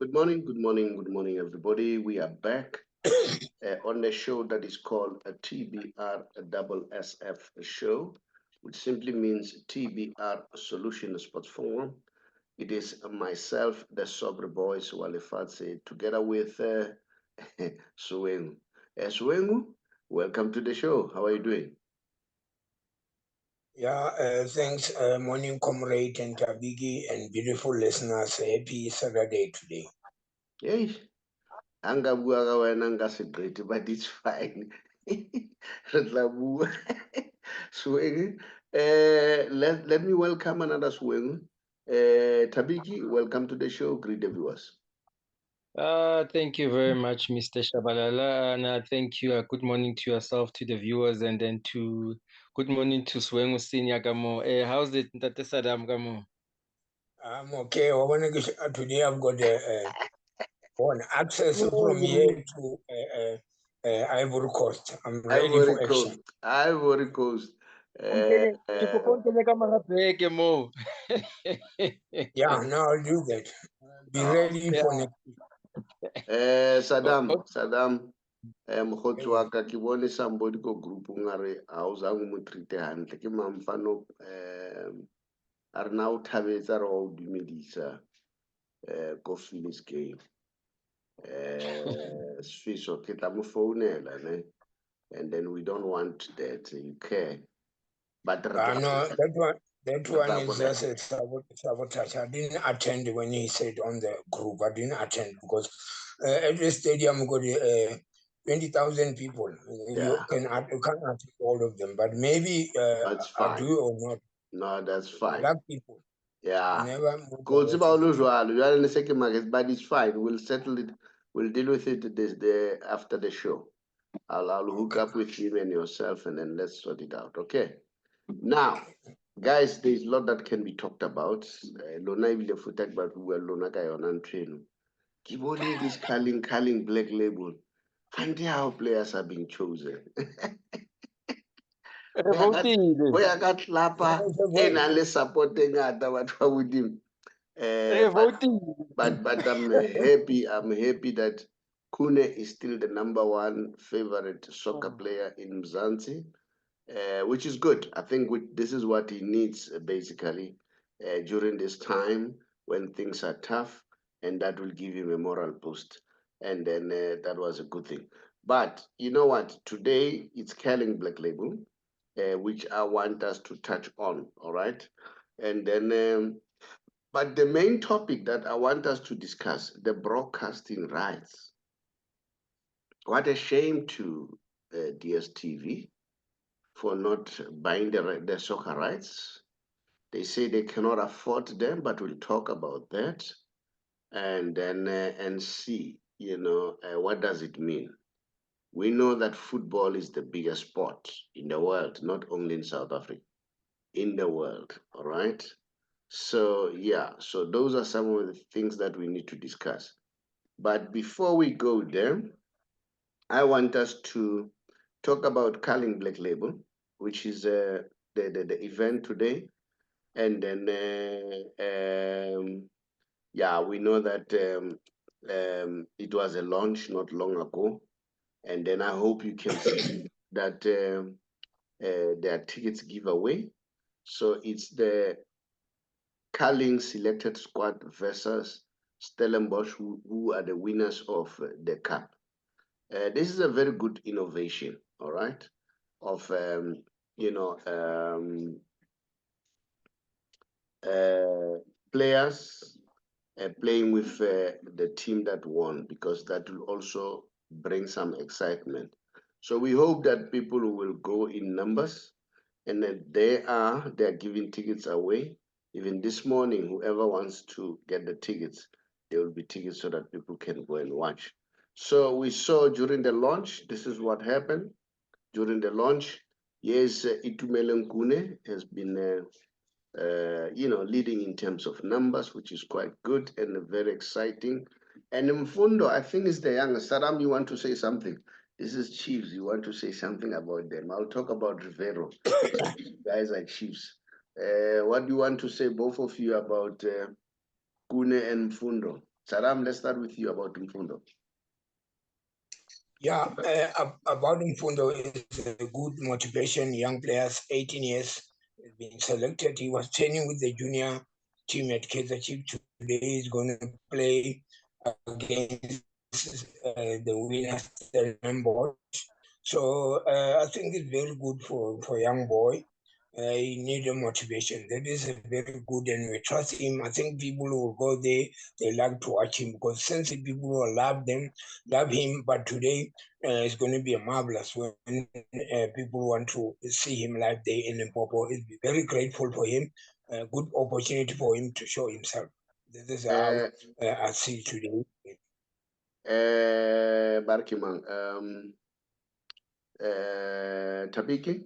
Good morning, good morning, good morning, everybody. We are back on the show that is called a TBR SSF Show, which simply means TBR Solution Sports Forum. It is myself, the Saubrey Boyz Walefatshe, together with Suwengu. Suwengu, welcome to the show. How are you doing? Yeah, thanks, morning comrade and Tabigi and beautiful listeners. Happy Saturday today. Hey, angabua ka wena nka se qete, but it's fine. Re tla bua. Suwengu, let me welcome another Suwengu. Tabiki, welcome to the show. Greet the viewers. Thank you very much, Mr. Shabalala, and thank you. Good morning to yourself, to the viewers, and then good morning to Swengu Senior Gamo. How's it, Ntate Sadam Gamo? I'm okay. Today I've got one access from here to Ivory Coast. I'm ready for action. Ivory Coast. Yeah, now I'll do that. Be ready for next week. Sadam, mokgotsi wa ka ke bone somebody ko group ngare a o zang mo treat hantle ke mamfano a re na o thabetsa re wa o dumedisa ko Phillies game Sfiso ke tla mo founela ne, and then we don't want that, you care, but No, that one is just a sabotage. I didn't attend when he said on the group. I didn't attend because every stadium got 20,000 people. Yeah. You can't attend all of them, but maybe That's fine. I do or not. No, that's fine. I like people. Yeah. Never But it's fine. We'll settle it. We'll deal with it after the show. I'll hook up with him and yourself, and then let's sort it out. Okay. Now, guys, there's a lot that can be talked about. Lona ebile futa ke ba bua lona ka yona nthweno. Ke bone this calling black label. Can't how players are being chosen. Go ya ka tlapa e nang le support e ngata batho ba bodimo. But I'm happy that Kune is still the #1 favorite soccer player in Mzansi, which is good. I think this is what he needs basically during this time when things are tough, and that will give him a moral boost. And then that was a good thing. But you know what? Today it's Kelling Black Label, which I want us to touch on. All right, and then. But the main topic that I want us to discuss, the broadcasting rights. What a shame to DStv for not buying the soccer rights. They say they cannot afford them, but we'll talk about that and then and see, what does it mean? We know that football is the biggest sport in the world, not only in South Africa, in the world, all right? So, yeah, so those are some of the things that we need to discuss. But before we go there, I want us to talk about Carling Black Label, which is the event today. And then, yeah, we know that it was a launch not long ago. And then I hope you can see that there are tickets giveaway. So it's the Carling selected squad versus Stellenbosch, who are the winners of the cup. This is a very good innovation, all right, of players playing with the team that won, because that will also bring some excitement. So we hope that people will go in numbers, and that they're giving tickets away. Even this morning, whoever wants to get the tickets, there will be tickets so that people can go and watch. So we saw during the launch, this is what happened during the launch. Yes, Itumeleng Kune has been, leading in terms of numbers, which is quite good and very exciting. And Mfundo, I think, is the youngest. Saram, you want to say something? This is Chiefs. You want to say something about them? I'll talk about Rivero. You guys are Chiefs. What do you want to say, both of you, about Kune and Mfundo? Saddam, let's start with you about Mfundo. Yeah, about Mfundo is a good motivation. Young players, 18 years, has been selected. He was training with the junior team at Kaizer Chiefs. Today he's going to play against the winner Stellenbosch. So I think it's very good for young boy. He need a motivation. That is a very good, and we trust him. I think people will go there. They like to watch him because since people will love him. But today it's going to be a marvelous when people want to see him live there in Limpopo. It's very grateful for him. Good opportunity for him to show himself. This is how I see today. Barkimang, Tabiki,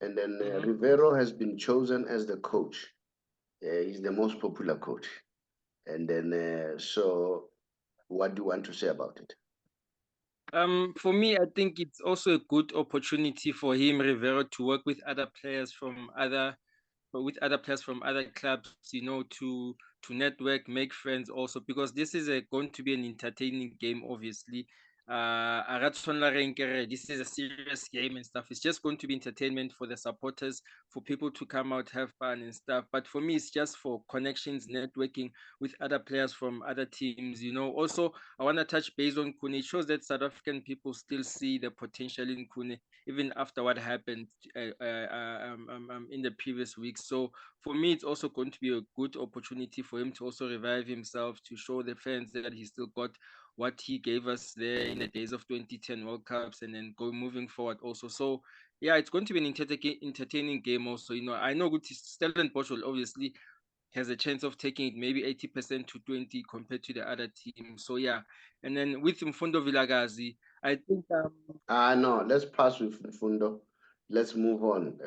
and then Rivero has been chosen as the coach. He's the most popular coach. And then, so what do you want to say about it? For me, I think it's also a good opportunity for him, Rivero, to work with other players from other clubs, to network, make friends also, because this is going to be an entertaining game, obviously. This is a serious game and stuff. It's just going to be entertainment for the supporters, for people to come out, have fun and stuff. But for me, it's just for connections, networking with other players from other teams. Also, I want to touch base on Kune. It shows that South African people still see the potential in Kune, even after what happened in the previous weeks. So for me, it's also going to be a good opportunity for him to also revive himself, to show the fans that he still got what he gave us there in the days of 2010 World Cups, and then moving forward also. So yeah, it's going to be an entertaining game also. I know Stellenbosch will obviously has a chance of taking it maybe 80% to 20 compared to the other team. So yeah, and then with Mfundo Vilakazi, I think no, let's pass with Mfundo. Let's move on.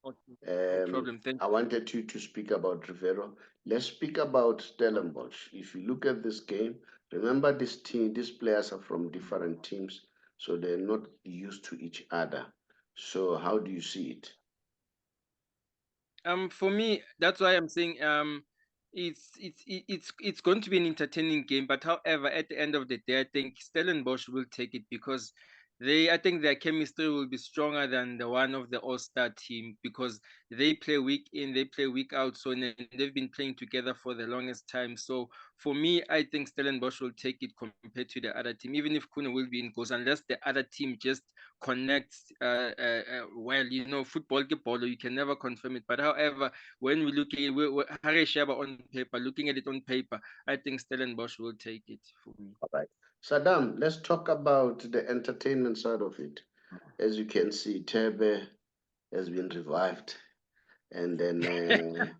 No problem. I wanted you to speak about Rivero. Let's speak about Stellenbosch. If you look at this game, remember these players are from different teams, so they're not used to each other. So how do you see it? For me, that's why I'm saying it's going to be an entertaining game. But however, at the end of the day, I think Stellenbosch will take it, because I think their chemistry will be stronger than the one of the All-Star team, because they play week in, they play week out. So they've been playing together for the longest time. So for me, I think Stellenbosch will take it compared to the other team, even if Kuna will be in goals, unless the other team just connects well. Football, you can never confirm it. But however, when we look at it, on paper, looking at it on paper, I think Stellenbosch will take it for me. All right. Saddam, let's talk about the entertainment side of it. As you can see, Tebe has been revived. And then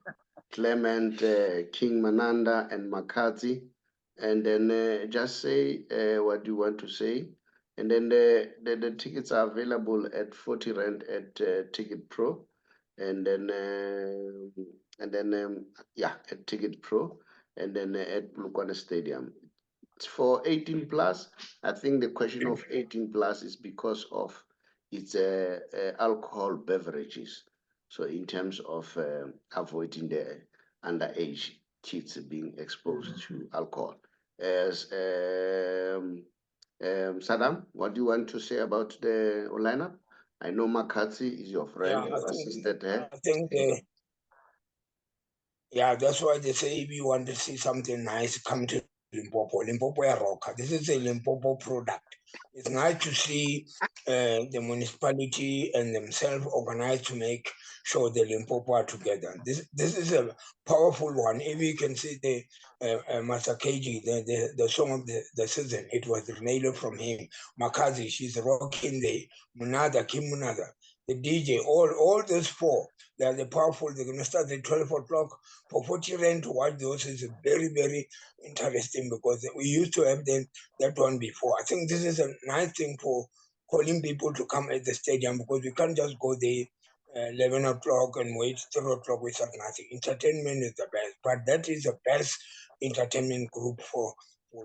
Clement, King Mananda, and Makati. And then just say what you want to say. And then the tickets are available at 40 Rand at Ticket Pro. And then at Ticket Pro. And then at Lukwana Stadium. It's for 18 plus. I think the question of 18 plus is because of its alcohol beverages. So in terms of avoiding the underage kids being exposed to alcohol. As Saddam, what do you want to say about the lineup? I know Makatsi is your friend. Yeah, Assisted her. I think yeah, that's why they say if you want to see something nice, come to Limpopo. Limpopo is rocker. This is a Limpopo product. It's nice to see the municipality and themselves organized to make sure the Limpopo are together. This is a powerful one. If you can see the Masakeji, the song of the season, it was made from him. Makazi, she's rocking the Munada, Kim Munada, the DJ, all those four. They are the powerful. They're going to start at 12 o'clock. For 40 Rand to watch those is very, very interesting, because we used to have that one before. I think this is a nice thing for calling people to come at the stadium, because we can't just go there 11 o'clock and wait 3 o'clock without nothing. Entertainment is the best, but that is the best entertainment group for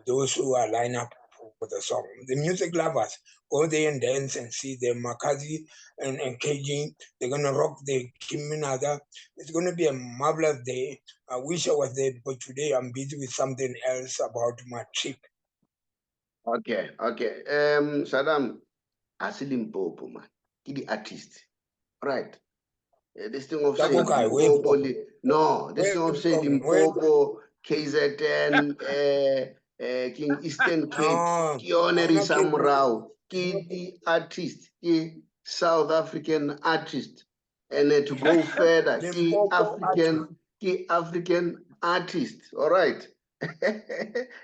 those who are lined up for the song. The music lovers go there and dance and see the Makazi and KG. They're gonna rock the Kiminada. It's gonna be a marvelous day. I wish I was there, but today I'm busy with something else about my trip. Okay. Saddam, Limpopo, man. The artist. Right. This thing of saying Limpopo, this thing of saying Limpopo, KZN, King Eastern Cape, Kioneri Samrao, the artist, the South African artist, and to go further, the African artist. All right.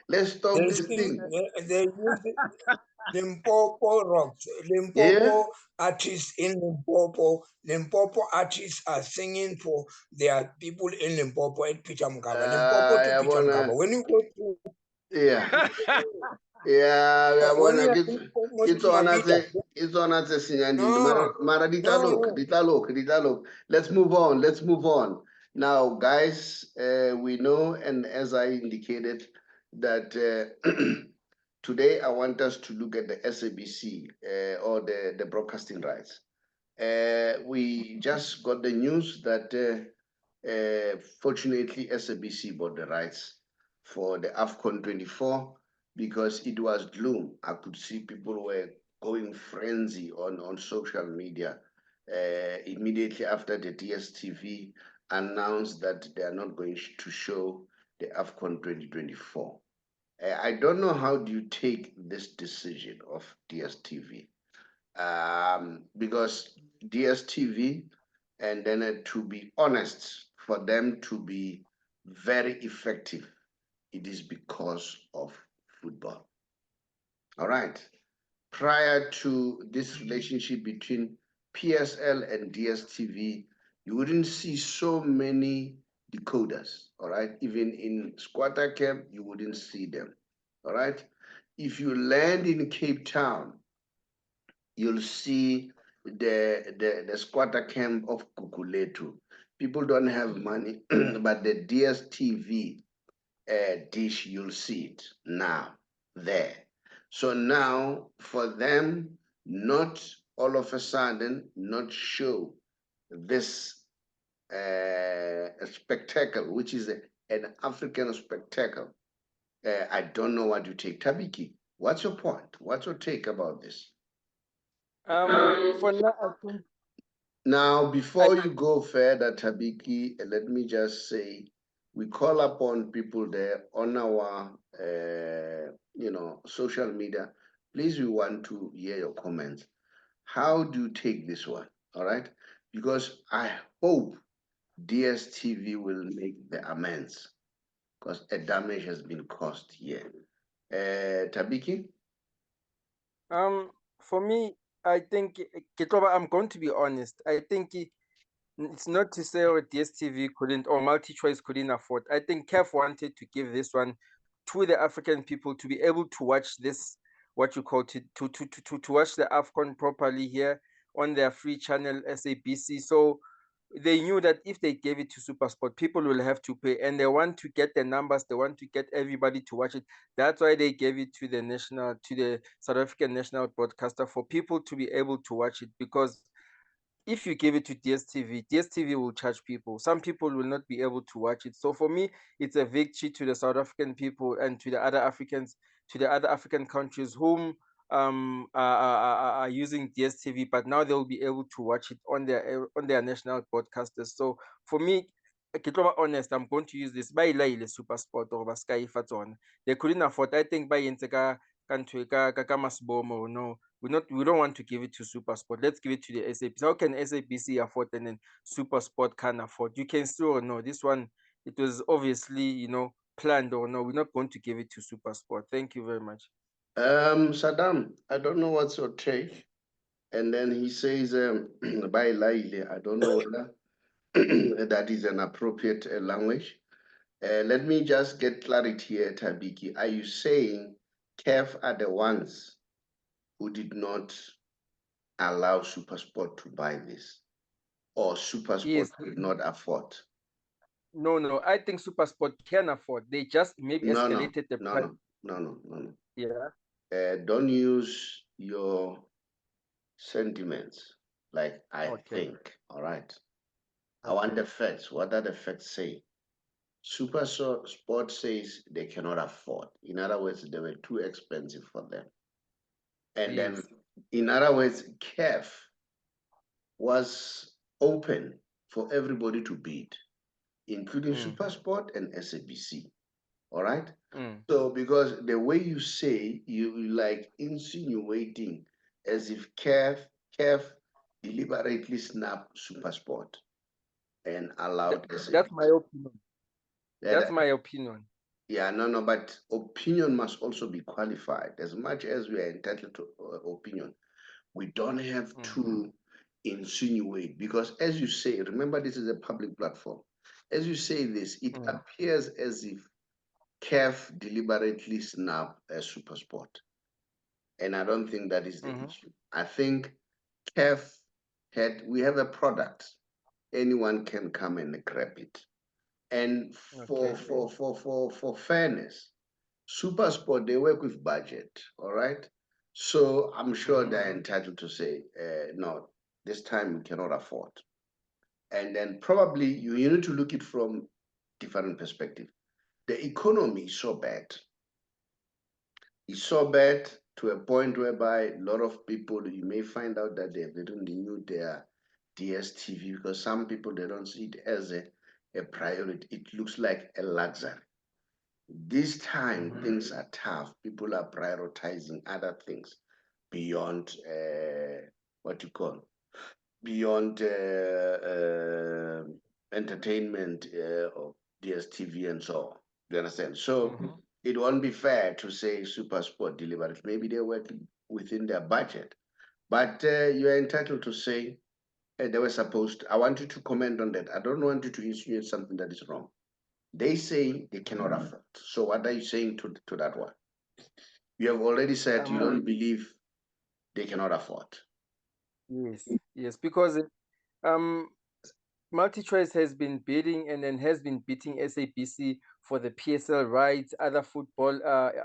Let's stop this thing. Limpopo rocks. Limpopo artists in Limpopo. Limpopo artists are singing for their people in Limpopo at Pitamkaba. Limpopo to Pitamkaba. When you go to it's on Let's move on. Now, guys, we know, and as I indicated, that today I want us to look at the SABC or the broadcasting rights. We just got the news that fortunately SABC bought the rights for the AFCON 24 because it was gloom. I could see people were going frenzy on social media immediately after the DStv announced that they are not going to show the AFCON 2024. I don't know how do you take this decision of DStv, because DStv, and then to be honest, for them to be very effective, it is because of football. All right. Prior to this relationship between PSL and DStv, you wouldn't see so many decoders. All right. Even in squatter camp, you wouldn't see them. All right. If you land in Cape Town, you'll see the squatter camp of Kukuletu. People don't have money, but the DStv dish, you'll see it now there. So now for them not all of a sudden not show this spectacle, which is an African spectacle, I don't know what you take. Tabiki, what's your point? What's your take about this? For now, I think. Now, before you go further, Tabiki, let me just say, we call upon people there on our, social media. Please, we want to hear your comments. How do you take this one? All right, because I hope DStv will make the amends, because a damage has been caused here. Tabiki? For me, I think, Ketoba, I'm going to be honest. I think it's not to say DStv couldn't or MultiChoice couldn't afford. I think CAF wanted to give this one to the African people to be able to watch this, what you call to watch the AFCON properly here on their free channel SABC. So they knew that if they gave it to SuperSport, people will have to pay, and they want to get the numbers, they want to get everybody to watch it. That's why they gave it to the South African national broadcaster, for people to be able to watch it. Because if you give it to DStv will charge people. Some people will not be able to watch it. So for me, it's a victory to the South African people and to the other Africans, to the other African countries whom are using DStv, but now they'll be able to watch it on their national broadcasters. So for me, ke tlo ba honest, I'm going to use this. Ba ilaile SuperSport or ba Sky fa tsona. They couldn't afford. I think ba entse ka masbomo. No, we don't want to give it to SuperSport. Let's give it to the SABC. How can SABC afford and then SuperSport can't afford? You can still know this one. It was obviously, planned, or no, we're not going to give it to SuperSport. Thank you very much. Saddam, I don't know what's your take. And then he says, by Laile, I don't know whether that is an appropriate language. Let me just get clarity here, Tabiki. Are you saying CAF are the ones who did not allow SuperSport to buy this? Or SuperSport did not afford? No. I think SuperSport can afford. They just maybe escalated the price. No. Yeah. don't use your sentiments like I think. All right. I want the facts. What are the facts say? Super Sport says they cannot afford. In other words, they were too expensive for them. And then, in other words, CAF was open for everybody to bid, including Super Sport and SABC. All right. So, because the way you say, you like insinuating as if CAF deliberately snapped Super Sport and allowed SABC. That's my opinion. That's my opinion. Yeah, no, but opinion must also be qualified. As much as we are entitled to opinion, we don't have to insinuate, because as you say, remember, this is a public platform. As you say this, it appears as if CAF deliberately snapped a Super Sport. And I don't think that is the issue. I think CAF we have a product. Anyone can come and grab it. And for fairness, Super Sport, they work with budget, all right? So I'm sure they're entitled to say, no, this time we cannot afford. And then probably you need to look it from different perspective. The economy is so bad. It's so bad to a point whereby a lot of people, you may find out that they didn't renew their DStv, because some people, they don't see it as a priority. It looks like a luxury. This time, things are tough. People are prioritizing other things beyond what you call, beyond entertainment or DStv and so on. Do you understand? So it won't be fair to say Super Sport delivered. Maybe they're working within their budget, but you are entitled to say they were supposed to. I want you to comment on that. I don't want you to insinuate something that is wrong. They say they cannot afford. So what are you saying to that one? You have already said you don't believe they cannot afford. Yes, because MultiChoice has been bidding and then has been beating SABC for the PSL rights, other football,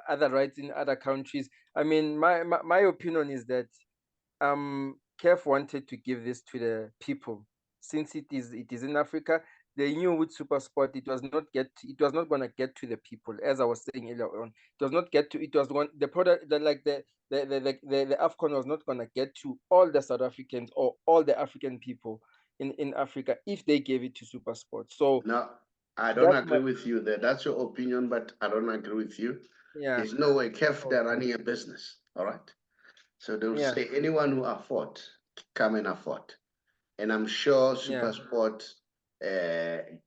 other rights in other countries. I mean, my opinion is that CAF wanted to give this to the people, since it is in Africa. They knew with Super Sport it was not going to get to the people, as I was saying earlier on. It was not get to it was going the product the AFCON was not going to get to all the South Africans or all the African people in Africa if they gave it to Super Sport. So no, I don't agree with you there. That's your opinion, but I don't agree with you. Yeah. There's no way. CAF, they're running a business, all right? So they'll say anyone who afford, come and afford. And I'm sure Super Sport, they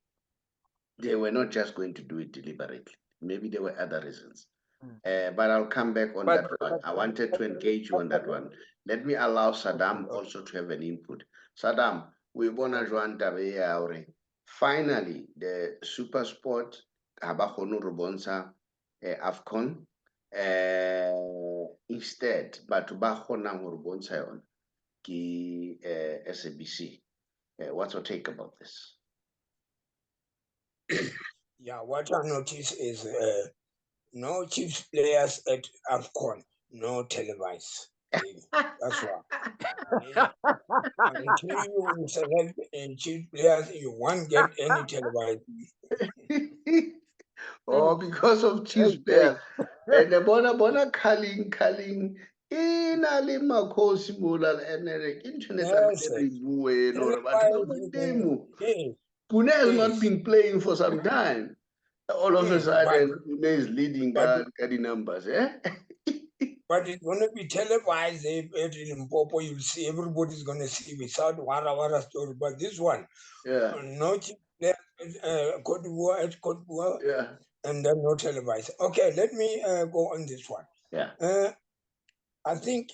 were not just going to do it deliberately. Maybe there were other reasons. But I'll come back on that one. I wanted to engage you on that one. Let me allow Saddam also to have an input. Saddam, we want to finally, the Super Sport, AFCON, instead, but SABC. What's your take about this? Yeah, what I notice is no chief players at AFCON, no televised. That's why. Until you select chief players, you won't get any televised. Oh, because of chief players. And the bona calling inali makhosi mola and internet Pune has not been playing for some time. All of a sudden, Pune is leading the numbers. But it's going to be televised in Limpopo. You'll see everybody's going to see without wara story. But this one, no chief players Cote d'Ivoire, and then no televised. Okay, let me go on this one. I think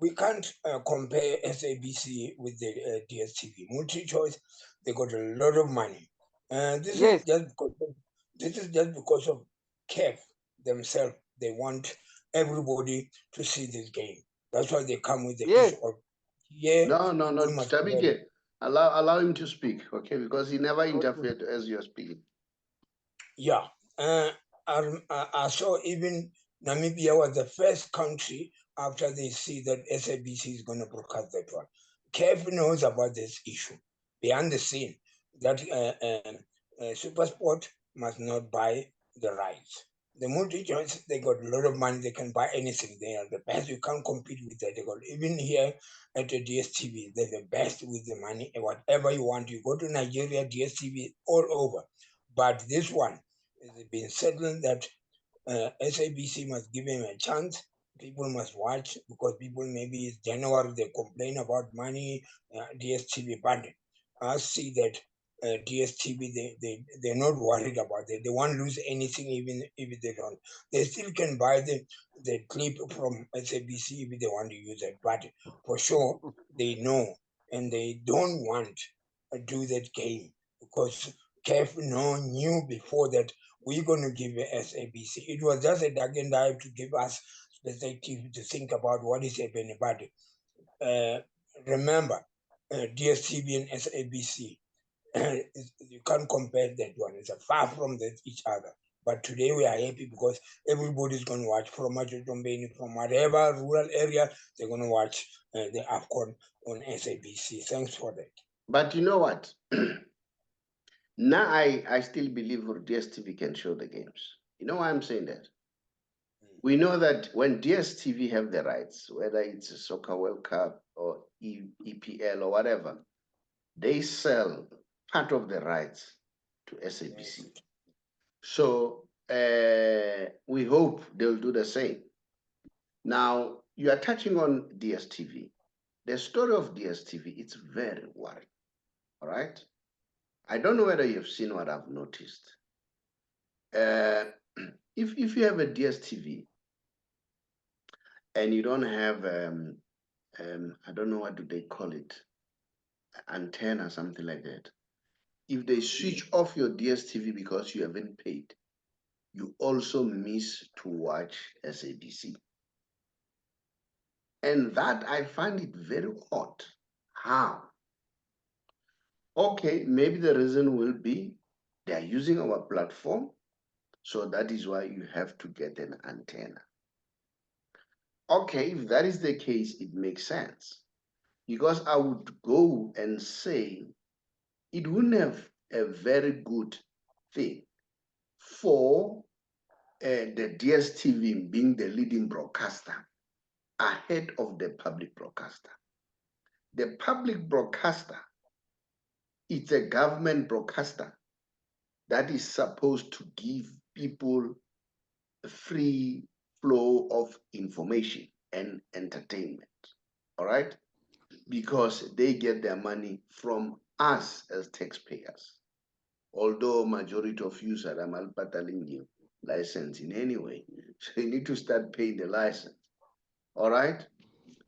we can't compare SABC with the DStv. MultiChoice, they got a lot of money. This is just because of CAF themselves. They want everybody to see this game. That's why they come with the issue of No. Allow him to speak, okay? Because he never interfered as you're speaking. Yeah. I saw even Namibia was the first country after they see that SABC is going to broadcast that one. CAF knows about this issue behind the scene that SuperSport must not buy the rights. The multi-choice, they got a lot of money, they can buy anything. They are the best, you can't compete with that. They got, even here at the DStv, they're the best with the money, whatever you want. You go to Nigeria, DStv, all over. But this one, has been settled that SABC must give him a chance. People must watch because people, maybe it's January, they complain about money, DStv, but I see that DStv, they're not worried about it. They won't lose anything even if they don't. They still can buy the clip from SABC if they want to use it, but for sure, they know and they don't want to do that game because CAF knew before that we're going to give SABC. It was just a duck and dive to give us perspective to think about what is happening. But remember, DStv and SABC, you can't compare that one. It's far from each other. But today we are happy because everybody's going to watch from Majotombeni, from whatever rural area, they're going to watch the AFCON on SABC. Thanks for that. But you know what? Now I still believe DStv can show the games. You know why I'm saying that? We know that when DStv have the rights, whether it's a Soccer World Cup or EPL or whatever, they sell part of the rights to SABC. Yes. So we hope they'll do the same. Now, you are touching on DStv. The story of DStv, it's very worrying, all right? I don't know whether you've seen what I've noticed. If you have a DStv and you don't have, I don't know, what do they call it, antenna, something like that. If they switch off your DStv because you haven't paid, you also miss to watch SABC. And that I find it very odd. How? Okay, maybe the reason will be they are using our platform, so that is why you have to get an antenna. Okay, if that is the case, it makes sense. Because I would go and say it wouldn't have a very good thing for the DStv being the leading broadcaster ahead of the public broadcaster. The public broadcaster, it's a government broadcaster that is supposed to give people a free flow of information and entertainment, all right? Because they get their money from us as taxpayers. Although majority of you are malpataling license in any way, so you need to start paying the license, all right?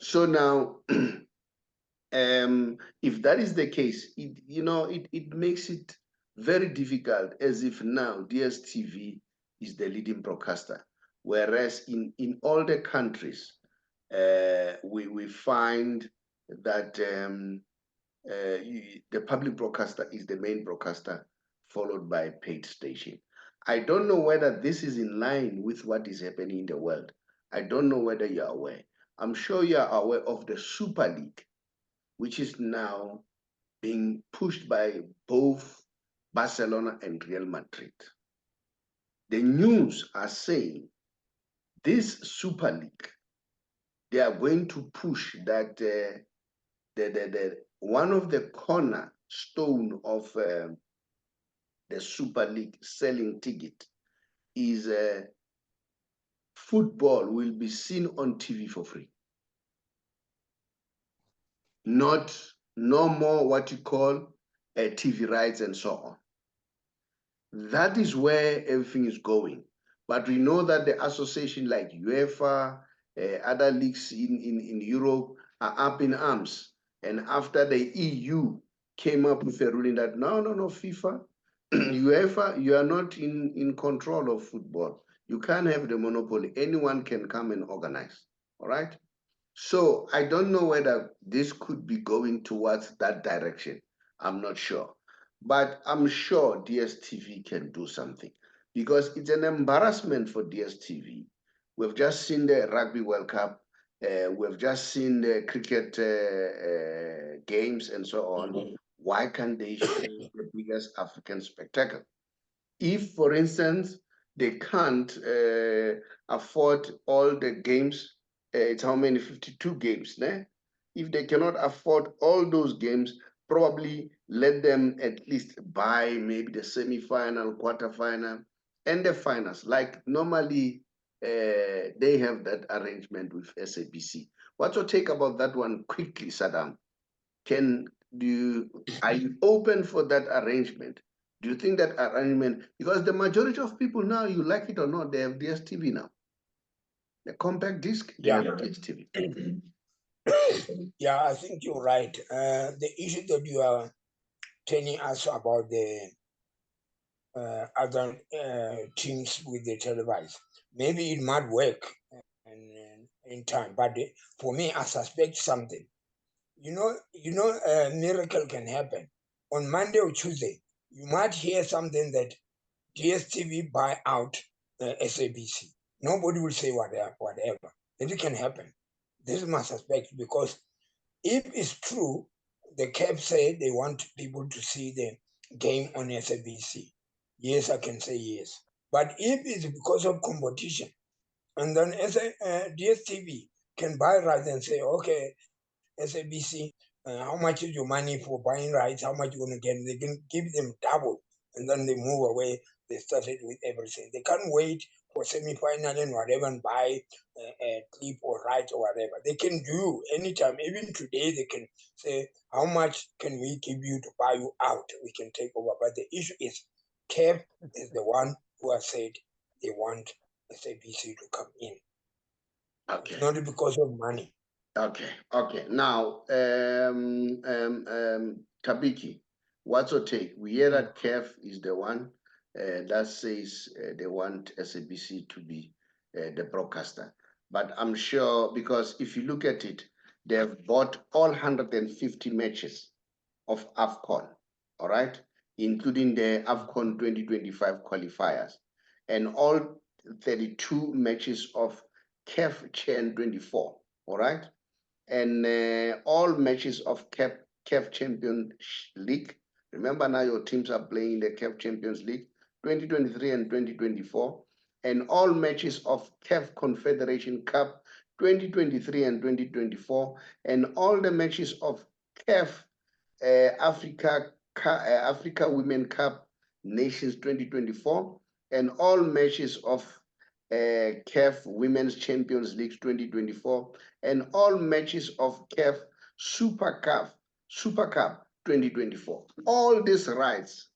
So now, if that is the case, it makes it very difficult, as if now DStv is the leading broadcaster, whereas in all the countries, we find that the public broadcaster is the main broadcaster, followed by a paid station. I don't know whether this is in line with what is happening in the world. I don't know whether you're aware. I'm sure you are aware of the Super League, which is now being pushed by both Barcelona and Real Madrid. The news are saying this Super League, they are going to push that one of the cornerstone of the Super League selling ticket is football will be seen on TV for free. No more what you call TV rights and so on. That is where everything is going. But we know that the association like UEFA, other leagues in Europe are up in arms. And after the EU came up with a ruling that no, FIFA, UEFA, you are not in control of football. You can't have the monopoly. Anyone can come and organize, all right? So I don't know whether this could be going towards that direction. I'm not sure. But I'm sure DStv can do something, because it's an embarrassment for DStv We've just seen the Rugby World Cup. We've just seen the cricket games and so on. Why can't they show the biggest African spectacle? If, for instance, they can't afford all the games, it's how many? 52 games, né? If they cannot afford all those games, probably let them at least buy maybe the semi-final, quarter-final, and the finals. Like normally, they have that arrangement with SABC. What's your take about that one quickly, Saddam? Are you open for that arrangement? Do you think that arrangement, because the majority of people now, you like it or not, they have DStv now. The compact disc, they have DStv. Yeah, I think you're right. The issue that you are telling us about the other teams with the televised, maybe it might work in time. But for me, I suspect something. A miracle can happen on Monday or Tuesday. You might hear something that DStv buy out SABC. Nobody will say whatever. It can happen. This is my suspect, because if it's true, the CAP say they want people to see the game on SABC. Yes, I can say yes. But if it's because of competition, and then DStv can buy rights and say, okay, SABC, how much is your money for buying rights? How much you going to get? They can give them double, and then they move away. They started with everything. They can't wait for semi-final and whatever and buy a clip or rights or whatever. They can do anytime. Even today, they can say, how much can we give you to buy you out? We can take over. But the issue is, CAF is the one who has said they want SABC to come in. Okay. It's not because of money. Okay. Now, Kabiki, what's your take? We hear that CAF is the one that says they want SABC to be the broadcaster. But I'm sure, because if you look at it, they've bought all 150 matches of AFCON, all right, including the AFCON 2025 qualifiers, and all 32 matches of CAF Chan 24, all right, and all matches of CAF Champions League. Remember now your teams are playing the CAF Champions League 2023 and 2024, and all matches of CAF Confederation Cup 2023 and 2024, and all the matches of CAF Africa Women Cup Nations 2024, and all matches of CAF Women's Champions League 2024, and all matches of CAF Super Cup 2024. All these rights,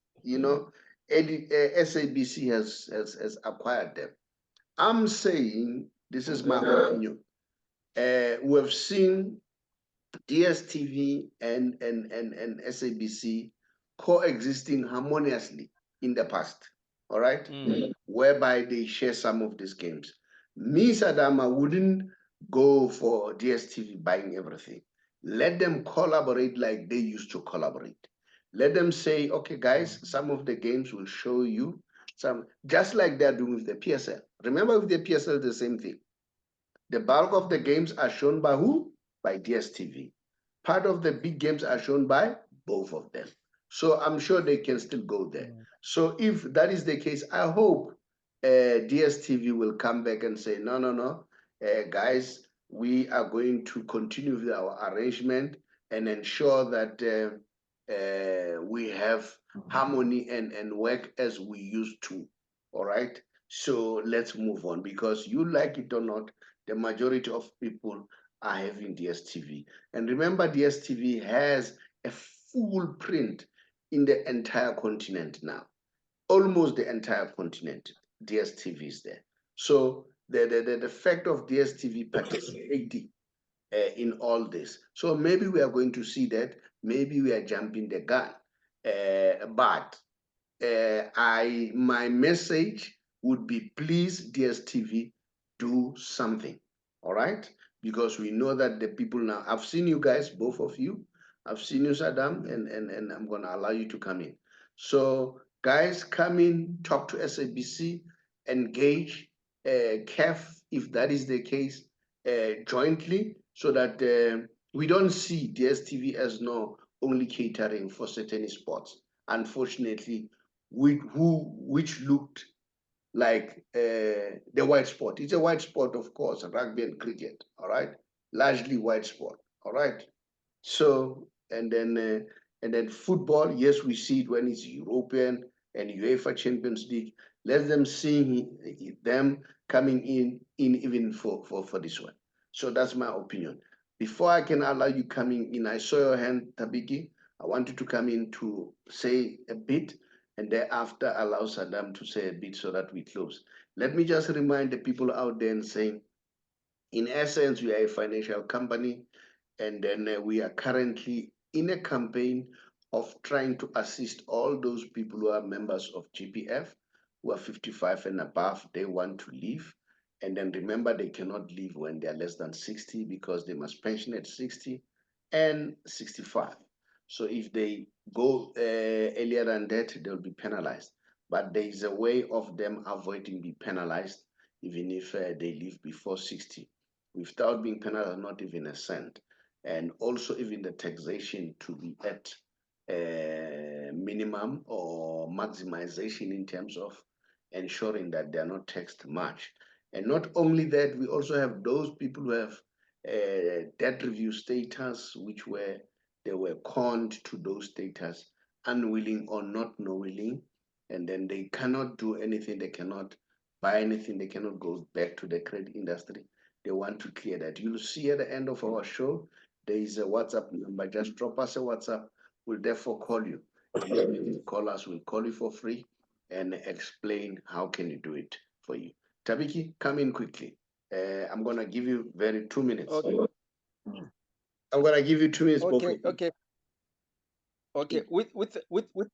SABC has acquired them. I'm saying, this is my opinion. We have seen DStv and SABC coexisting harmoniously in the past, all right? Whereby they share some of these games. Me, Sadama, wouldn't go for DStv buying everything. Let them collaborate like they used to collaborate. Let them say, okay, guys, some of the games will show you some, just like they're doing with the PSL. Remember with the PSL, the same thing. The bulk of the games are shown by who? By DStv. Part of the big games are shown by both of them. So I'm sure they can still go there. So if that is the case, I hope DStv will come back and say, no, guys, we are going to continue with our arrangement and ensure that we have harmony and work as we used to, all right? So let's move on, because you like it or not, the majority of people are having DStv. And remember, DStv has a full print in the entire continent now. Almost the entire continent, DStv is there. So the fact of DStv participating in all this. So maybe we are going to see that, maybe we are jumping the gun. But my message would be, please, DStv, do something, all right? Because we know that the people now, I've seen you guys, both of you, I've seen you, Saddam, and I'm gonna allow you to come in. So guys, come in, talk to SABC, engage, CAF, if that is the case, jointly, so that we don't see DStv as no only catering for certain sports. Unfortunately, which looked like the white sport. It's a white sport, of course, rugby and cricket, all right? Largely white sport, all right? So, and then football, yes, we see it when it's European and UEFA Champions League. Let them see them coming in even for this one. So that's my opinion. Before I can allow you coming in, I saw your hand, Tabiki. I want you to come in to say a bit, and thereafter allow Saddam to say a bit so that we close. Let me just remind the people out there and saying, in essence, we are a financial company, and then we are currently in a campaign of trying to assist all those people who are members of GPF, who are 55 and above, they want to leave. And then remember, they cannot leave when they are less than 60 because they must pension at 60 and 65. So if they go earlier than that, they'll be penalized. But there is a way of them avoiding being penalized, even if they leave before 60, without being penalized, not even a cent. And also even the taxation to be at minimum or maximization in terms of ensuring that they are not taxed much. And not only that, we also have those people who have debt review status, which they were conned to those status, unwilling or not willing, and then they cannot do anything, they cannot buy anything, they cannot go back to the credit industry. They want to clear that. You'll see at the end of our show, there is a WhatsApp number. Just drop us a WhatsApp. We'll therefore call you. And then you call us, we'll call you for free and explain how can you do it for you. Tabiki, come in quickly. I'm gonna give you 2 minutes. Okay. I'm gonna give you 2 minutes. Okay, okay. Okay, with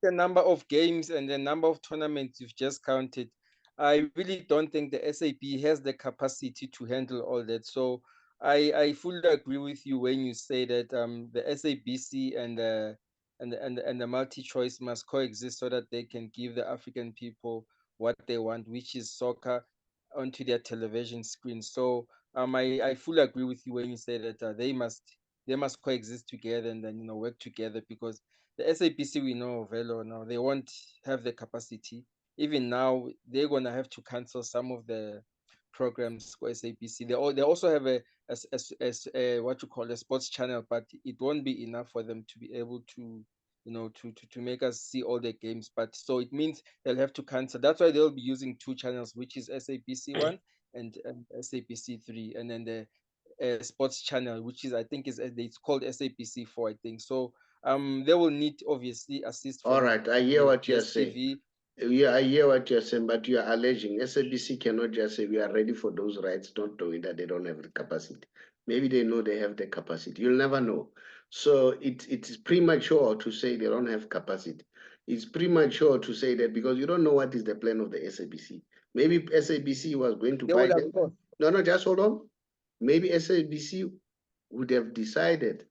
the number of games and the number of tournaments you've just counted, I really don't think the SAB has the capacity to handle all that. So I fully agree with you when you say that the SABC and the multi-choice must coexist so that they can give the African people what they want, which is soccer, onto their television screen. So I fully agree with you when you say that they must coexist together and then work together, because the SABC, we know Velo now, they won't have the capacity. Even now, they're gonna have to cancel some of the programs for SABC. They also have a what you call a sports channel, but it won't be enough for them to be able to to make us see all the games. But so it means they'll have to cancel. That's why they'll be using two channels, which is SABC 1 and SABC 3, and then the sports channel, which is, I think, it's called SABC 4, I think. So they will need obviously assist from all right, I hear what you're saying. DStv. Yeah, I hear what you're saying, but you are alleging SABC cannot just say we are ready for those rights, not knowing that they don't have the capacity. Maybe they know they have the capacity. You'll never know. So it is premature to say they don't have capacity. It's premature to say that because you don't know what is the plan of the SABC. Maybe SABC was going to buy them. No, just hold on. Maybe SABC would have decided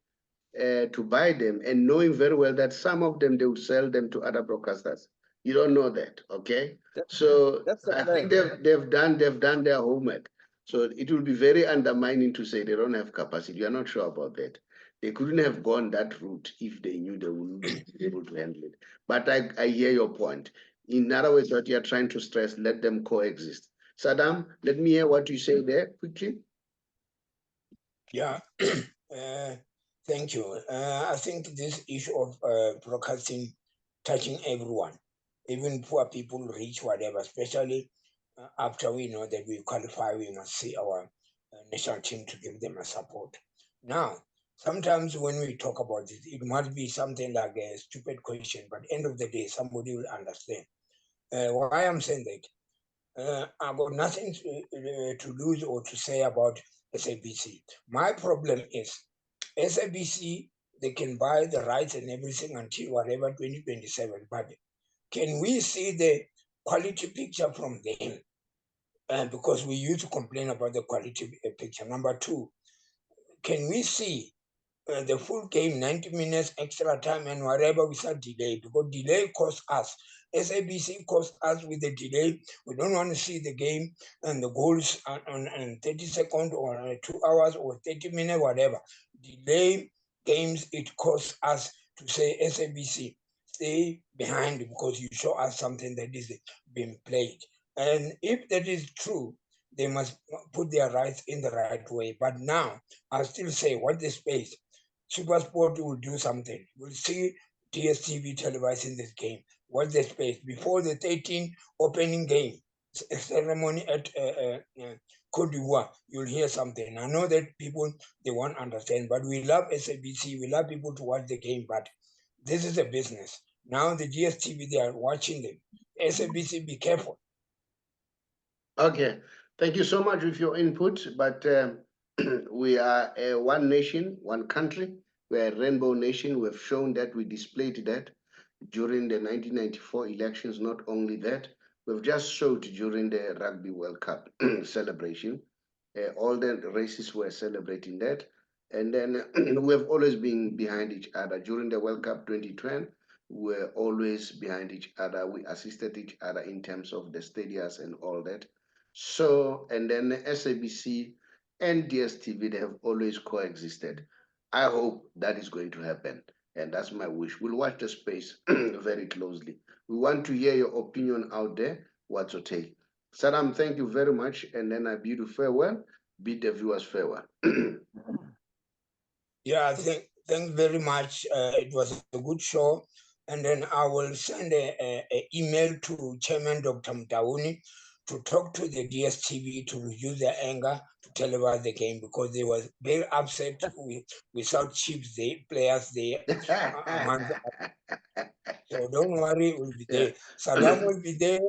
to buy them, and knowing very well that some of them they would sell them to other broadcasters. You don't know that, okay? So I think they've done their homework. So it will be very undermining to say they don't have capacity. You are not sure about that. They couldn't have gone that route if they knew they wouldn't be able to handle it. But I hear your point. In other words, what you are trying to stress, let them coexist. Saddam, let me hear what you say there quickly. Yeah. Thank you. I think this issue of broadcasting touching everyone, even poor people, rich, whatever, especially after we know that we qualify, we must see our national team to give them a support. Now, sometimes when we talk about it, it must be something like a stupid question, but end of the day, somebody will understand. Why I'm saying that, I've got nothing to lose or to say about SABC. My problem is SABC, they can buy the rights and everything until whatever 2027, but can we see the quality picture from them? Because we used to complain about the quality picture. Number two, can we see the full game, 90 minutes extra time and whatever we start delay, because delay costs us. SABC costs us with the delay. We don't want to see the game and the goals on 30 seconds or 2 hours or 30 minutes, whatever. Delay games, it costs us to say SABC, stay behind because you show us something that is being played. And if that is true, they must put their rights in the right way. But now, I still say, what the space? Supersport will do something. We'll see DStv televising this game. What's the space? Before the 13 opening game, ceremony at Cote d'Ivoire, you'll hear something. I know that people, they won't understand, but we love SABC. We love people to watch the game, but this is a business. Now the DStv, they are watching them. SABC, be careful. Okay, thank you so much with your input, but we are one nation, one country. We are a rainbow nation. We have shown that, we displayed that during the 1994 elections. Not only that, we've just showed during the Rugby World Cup celebration. All the races were celebrating that. And then we have always been behind each other. During the World Cup 2020, we were always behind each other. We assisted each other in terms of the stadiums and all that. So, and then SABC and DStv, they have always coexisted. I hope that is going to happen. And that's my wish. We'll watch the space very closely. We want to hear your opinion out there. What's your take? Saddam, thank you very much. And then I bid you farewell. Bid the viewers farewell. Yeah, thanks very much. It was a good show. And then I will send an email to Chairman Dr. Mtauni to talk to the DStv to reduce their anger to televise the game, because they were very upset without chips, the players there a month. So don't worry, we'll be there. Saddam will be there,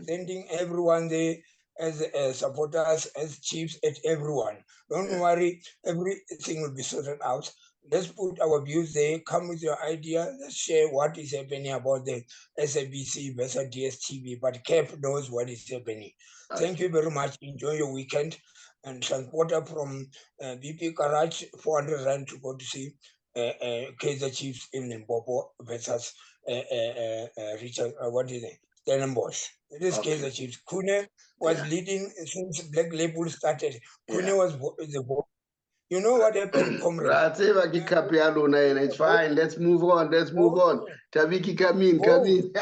sending everyone there as supporters, as chiefs, as everyone. Don't worry, everything will be sorted out. Let's put our views there, come with your idea, let's share what is happening about the SABC versus DStv, but Cap knows what is happening. Thank you very much. Enjoy your weekend. And transporter from BP Garage, 400 Rand to go to see Kaiser Chiefs in Limpopo versus Richard, what is it? Stellenbosch. This case achieved. Kune was leading since Black Label started. Kune was the vote. You know what happened, comrade? It's fine. Let's move on. Let's move on. Tabiki, come in. Vote.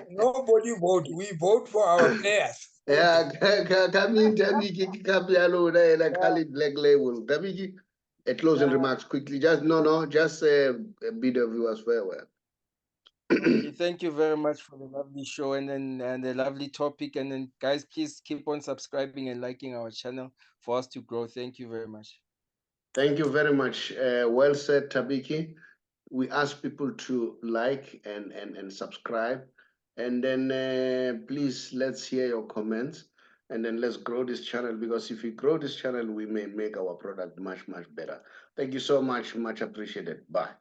Nobody vote. We vote for our players. Yeah, come in, Tabiki, Kapialo, and Khalid Black Label. Tabiki, a closing remarks quickly. Just a bit of viewers farewell. Okay, thank you very much for the lovely show and the lovely topic. And then, guys, please keep on subscribing and liking our channel for us to grow. Thank you very much. Thank you very much. Well said, Tabiki. We ask people to like and subscribe. And then please, let's hear your comments. And then let's grow this channel, because if we grow this channel, we may make our product much, much better. Thank you so much. Much appreciated. Bye.